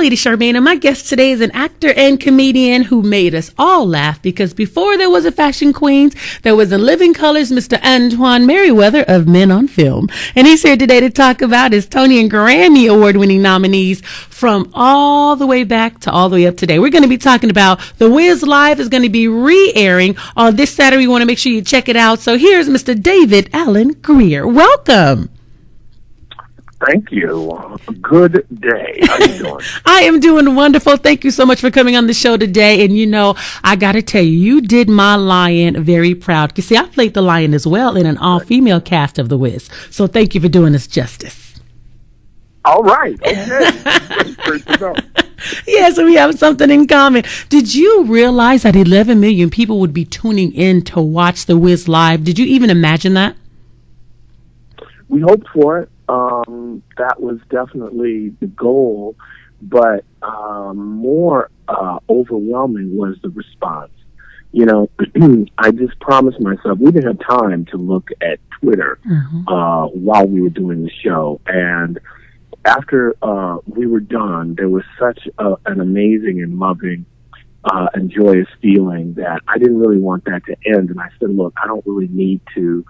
Lady Charmaine, and my guest today is an actor and comedian who made us all laugh because before there was a Fashion Queens, there was in living colors Mr. Antoine Merriweather of Men on Film. And he's here today to talk about his Tony and Grammy Award-winning nominees from all the way back to all the way up today. We're going to be talking about The WIZ Live is going to be re-airing on this Saturday. You want to make sure you check it out. So here's Mr. David Alan Grier. Welcome. Thank you. Good day. How you doing? I am doing wonderful. Thank you so much for coming on the show today. And you know, I got to tell you, you did my lion very proud. You see, I played the lion as well in an all-female cast of The WIZ. So thank you for doing us justice. All right. Okay. Great to know. Yeah, so we have something in common. Did you realize that 11 million people would be tuning in to watch The WIZ Live? Did you even imagine that? We hoped for it. That was definitely the goal, but more overwhelming was the response. You know, I just promised myself we didn't have time to look at Twitter while we were doing the show, and after we were done, there was such an amazing and loving and joyous feeling that I didn't really want that to end. And I said, look, I don't really need to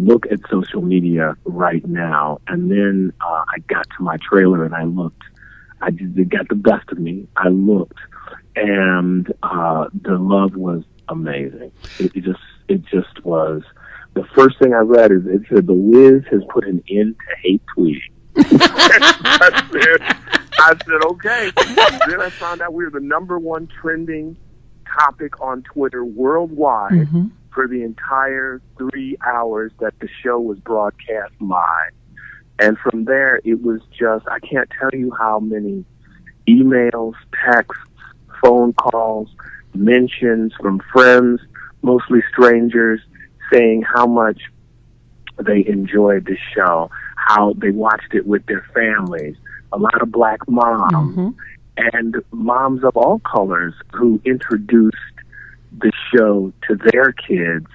look at social media right now. And then I got to my trailer and I looked. It got the best of me. I looked, and the love was amazing. It just was. The first thing I read is it said The WIZ has put an end to hate tweeting. I said, okay. Then I found out we were the #1 trending topic on Twitter worldwide for the entire 3 hours that the show was broadcast live. And from there, it was just, I can't tell you how many emails, texts, phone calls, mentions from friends, mostly strangers, saying how much they enjoyed the show, how they watched it with their families, a lot of black moms, and moms of all colors who introduced the show to their kids,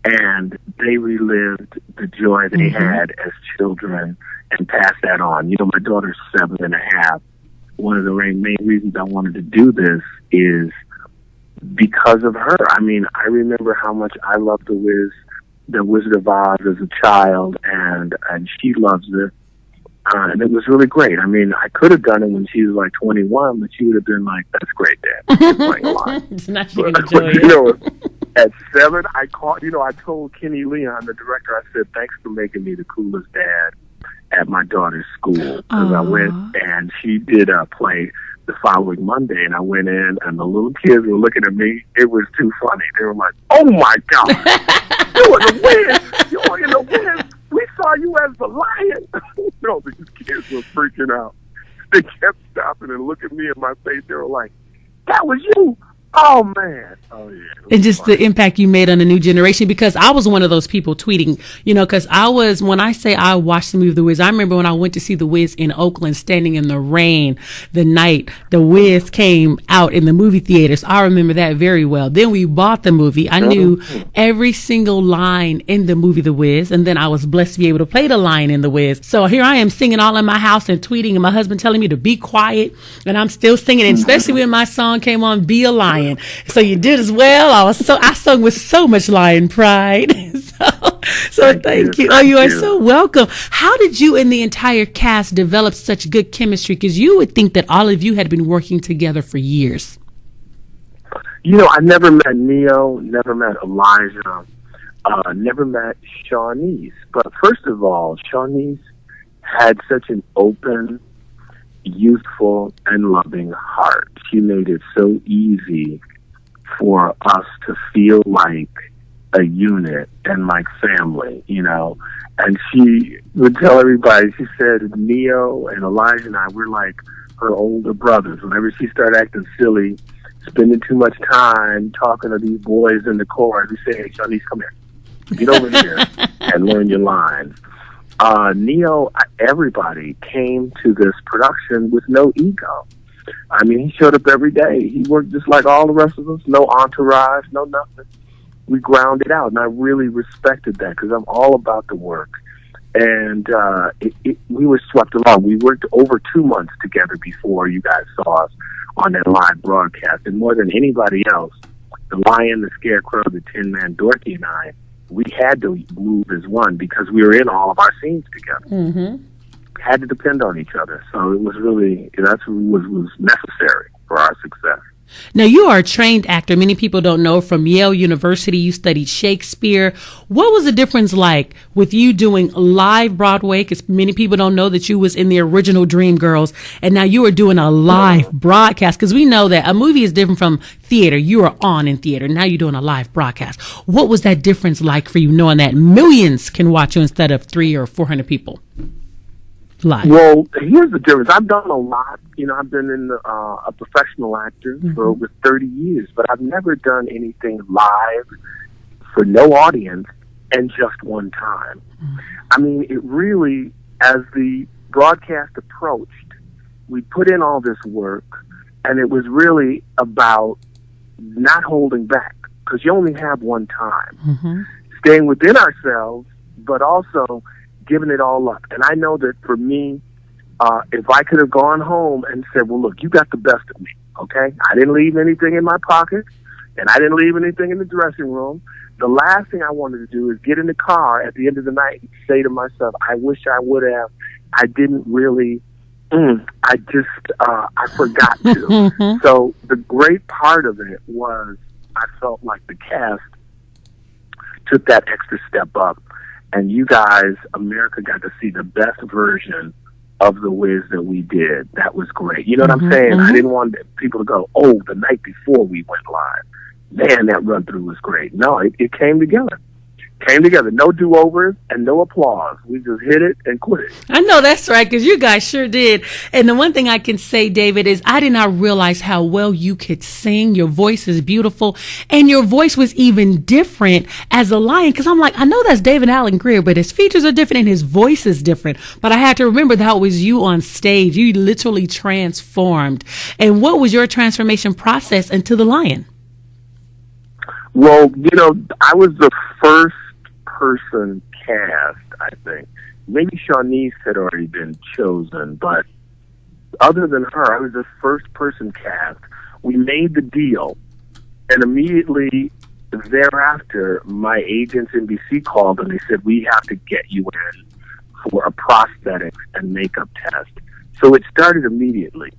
and they relived the joy they had as children and passed that on. You know, my daughter's 7.5. One of the main reasons I wanted to do this is because of her. I mean, I remember how much I loved The Wizard of Oz as a child, and she loves it. And it was really great. I mean, I could have done it when she was like 21, but she would have been like, that's great, Dad. You're playing a lot. But, you know, at 7, I told Kenny Leon, the director, I said, thanks for making me the coolest dad at my daughter's school. Because I went, and she did a play the following Monday, and I went in, and the little kids were looking at me. It was too funny. They were like, oh, my God. You're in the WIZ. You're in the WIZ. We saw you as the lion. No, these kids were freaking out. They kept stopping and looking me in my face. They were like, that was you. Oh, man. Oh, yeah. And just the impact you made on the new generation, because I was one of those people tweeting, you know, because when I say I watched the movie The WIZ, I remember when I went to see The WIZ in Oakland, standing in the rain the night The WIZ came out in the movie theaters. I remember that very well. Then we bought the movie. I knew every single line in the movie The WIZ, and then I was blessed to be able to play the line in The WIZ. So here I am singing all in my house and tweeting, and my husband telling me to be quiet, and I'm still singing, and especially when my song came on, Be a Lion. So you did as well. I sung with so much lion pride. so thank you. Oh, you are so welcome. How did you and the entire cast develop such good chemistry? Because you would think that all of you had been working together for years. You know, I never met Neo, never met Elijah, never met Shawnice. But first of all, Shawnice had such an open, youthful, and loving heart. She made it so easy for us to feel like a unit and like family, you know. And she would tell everybody, she said, Neo and Elijah and I, we're like her older brothers. Whenever she started acting silly, spending too much time talking to these boys in the chorus, we say, hey, Shawnice, come here. Get over here and learn your lines. Neo, everybody came to this production with no ego. I mean, he showed up every day. He worked just like all the rest of us. No entourage, no nothing. We grounded out, and I really respected that because I'm all about the work. And we were swept along. We worked over 2 months together before you guys saw us on that live broadcast. And more than anybody else, the Lion, the Scarecrow, the Tin Man, Dorothy, and I, we had to move as one because we were in all of our scenes together. Mm-hmm. Had to depend on each other. So it was really, that's what was necessary for our success. Now, you are a trained actor. Many people don't know, from Yale University. You studied Shakespeare. What was the difference like with you doing live Broadway? Because many people don't know that you was in the original Dreamgirls, and now you are doing a live broadcast. Because we know that a movie is different from theater. You are on in theater. Now you're doing a live broadcast. What was that difference like for you, knowing that millions can watch you instead of 300 or 400 people live? Well, here's the difference. I've done a lot. I've been a professional actor for over 30 years, but I've never done anything live for no audience and just one time. I mean, it really, as the broadcast approached, we put in all this work, and it was really about not holding back, because you only have one time. Staying within ourselves, but also giving it all up. And I know that for me, if I could have gone home and said, well, look, you got the best of me, okay? I didn't leave anything in my pocket, and I didn't leave anything in the dressing room. The last thing I wanted to do is get in the car at the end of the night and say to myself, I wish I would have. I didn't really, I forgot to. So the great part of it was I felt like the cast took that extra step up. And you guys, America, got to see the best version of the WIZ that we did. That was great. You know what I'm saying? I didn't want people to go, oh, the night before we went live, man, that run through was great. No, it came together. No do-overs and no applause. We just hit it and quit it. I know that's right, because you guys sure did. And the one thing I can say, David, is I did not realize how well you could sing. Your voice is beautiful, and your voice was even different as a lion, because I'm like, I know that's David Alan Grier, but his features are different and his voice is different. But I had to remember that was you on stage. You literally transformed. And what was your transformation process into the lion? Well, I was the first person cast, I think. Maybe Shawnice had already been chosen, but other than her, I was the first person cast. We made the deal, and immediately thereafter, my agents NBC called and they said, we have to get you in for a prosthetics and makeup test. So it started immediately.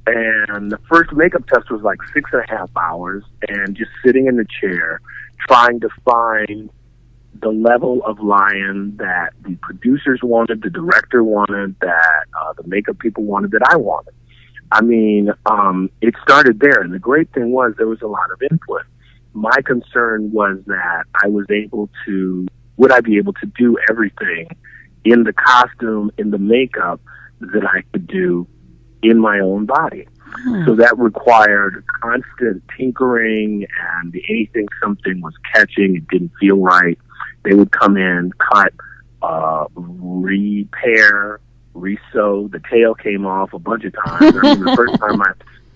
And the first makeup test was like 6.5 hours, and just sitting in the chair trying to find the level of lion that the producers wanted, the director wanted, that the makeup people wanted, that I wanted. I mean, it started there, and the great thing was there was a lot of input. My concern was that would I be able to do everything in the costume, in the makeup, that I could do in my own body? So that required constant tinkering, and something was catching, it didn't feel right, they would come in, cut, repair, re-sew. The tail came off a bunch of times. I remember the first time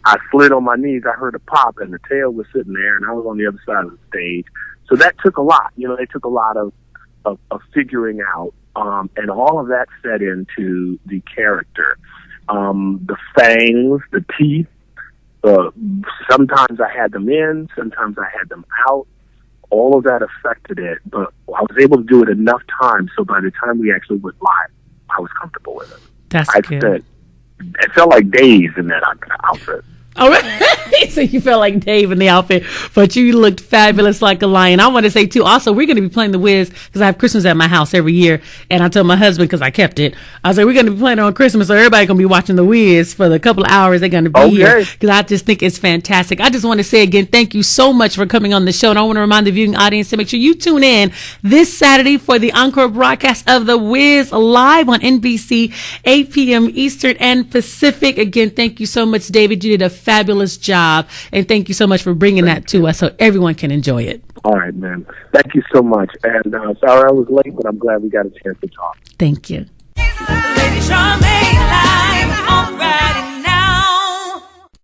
I slid on my knees, I heard a pop, and the tail was sitting there, and I was on the other side of the stage. So that took a lot. They took a lot of figuring out, and all of that fed into the character. The fangs, the teeth, sometimes I had them in, sometimes I had them out. All of that affected it, but I was able to do it enough times so by the time we actually went live, I was comfortable with it. That's good. It felt like days in that outfit. All right. So you felt like Dave in the outfit, but you looked fabulous like a lion. I want to say, too, also, we're going to be playing the WIZ because I have Christmas at my house every year. And I told my husband, because I kept it, I was like, we're going to be playing it on Christmas, so everybody's going to be watching the WIZ for the couple of hours they're going to be here, because I just think it's fantastic. I just want to say again, thank you so much for coming on the show. And I want to remind the viewing audience to make sure you tune in this Saturday for the encore broadcast of the WIZ live on NBC, 8 p.m. Eastern and Pacific. Again, thank you so much, David. You did a fabulous job, and thank you so much for bringing that to us so everyone can enjoy it. All right, man. Thank you so much. And sorry I was late, but I'm glad we got a chance to talk. Thank you.